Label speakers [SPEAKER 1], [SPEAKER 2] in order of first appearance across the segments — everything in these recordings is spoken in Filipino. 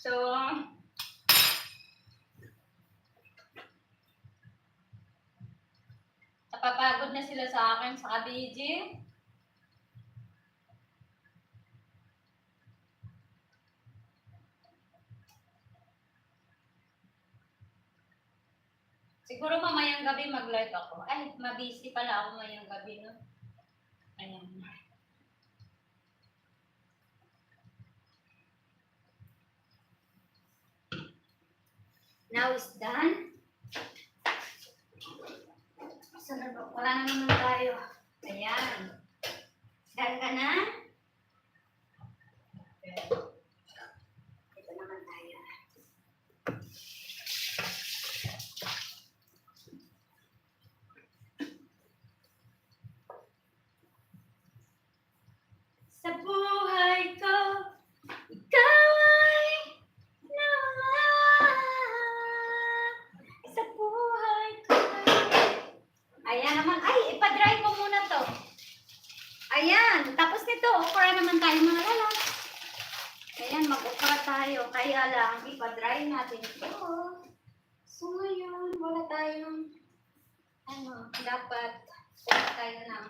[SPEAKER 1] So, napapagod na sila sa akin sa KBG. Siguro mamayang gabi mag-live ako. Ay, mabisi pala ako mamayang gabi, no? Ayan. Now it's done. So, wala na naman tayo. Ayan. Done ka na? Ito naman tayo. Sa buhay ko, ikaw ay nawala. Sa buhay ko. Ayan naman. Ay, ipa-dry ko muna to. Ayan. Tapos nito, okra naman tayo mga lalak. Ayan, mag-okra tayo. Kaya lang, ipa-dry natin ito. So, ngayon, wala tayong dapat wala tayo ng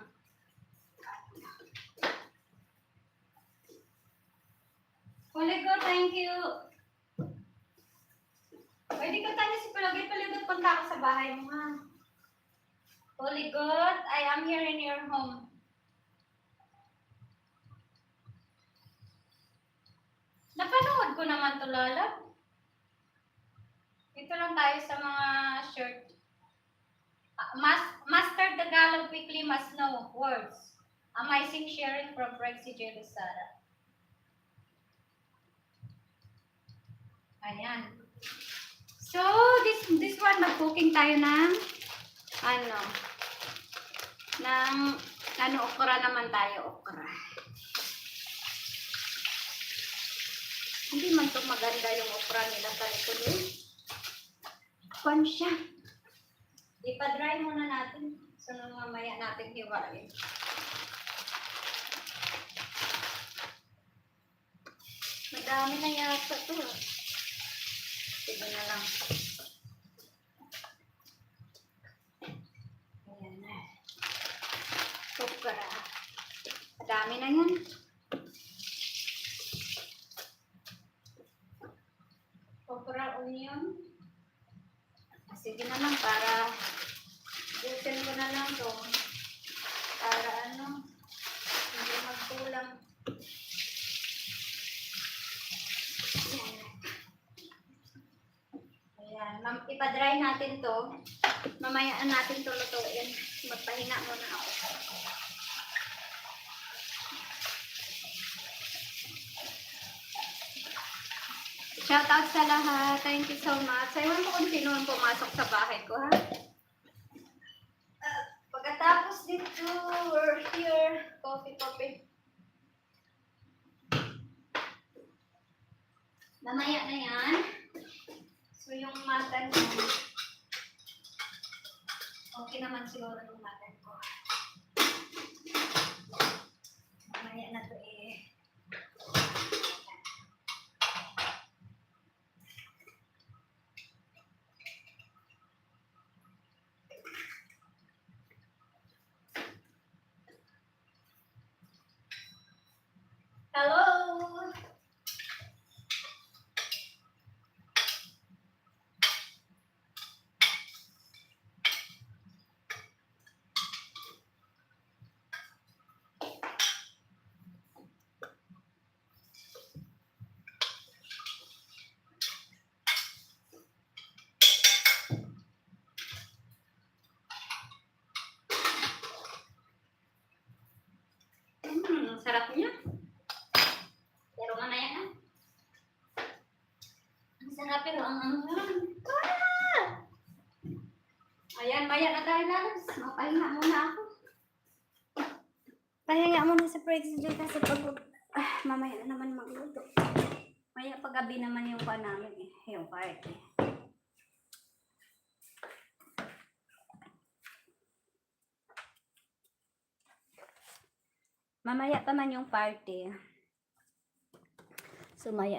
[SPEAKER 1] Holy God, thank you. Pwede ka tayo si Palagay-Palagay punta ako sa bahay mo, ha? Holy God, I am here in your home. Napanood ko naman to, Lala. Ito lang tayo sa mga shirt. Master Tagalog quickly must know words. Amazing sharing from Prexy J. Luzara. Ayan. So, this one, mag-cooking tayo ng okra naman tayo, okra. Hindi man ito maganda yung okra nila sa likod eh. Kwan siya. Ipa-dry muna natin. So, mamaya natin hiwain. Madami na yata ito. Sige na lang. Ayan na. Okra. Madami na yan. Okra, onion. Sige na lang para butin ko na lang to. Para hindi magkulang. Ayan. Ipa-dry natin to. Mamaya natin to lutuin. Magpahinga muna ako. Shoutout sa lahat. Thank you so much. Ewan ko kung sino ang pumasok sa bahay ko, ha? Pagkatapos dito, we're here. Coffee. Mamaya na yan. So, yung matan ko, okay naman siguro yung matan ko. Mamaya na to eh. Hello! Sarap niya. Pero nga na yan, ha? Ang sarap pero ang Ayan, maya na tayo lalabas. Mapahinga muna ako. Pahinga muna sa Prexy J kasi mamaya na naman magluto. Maya paggabi naman yung pa namin eh. Yung party. Mamaya pa man yung party. So, maya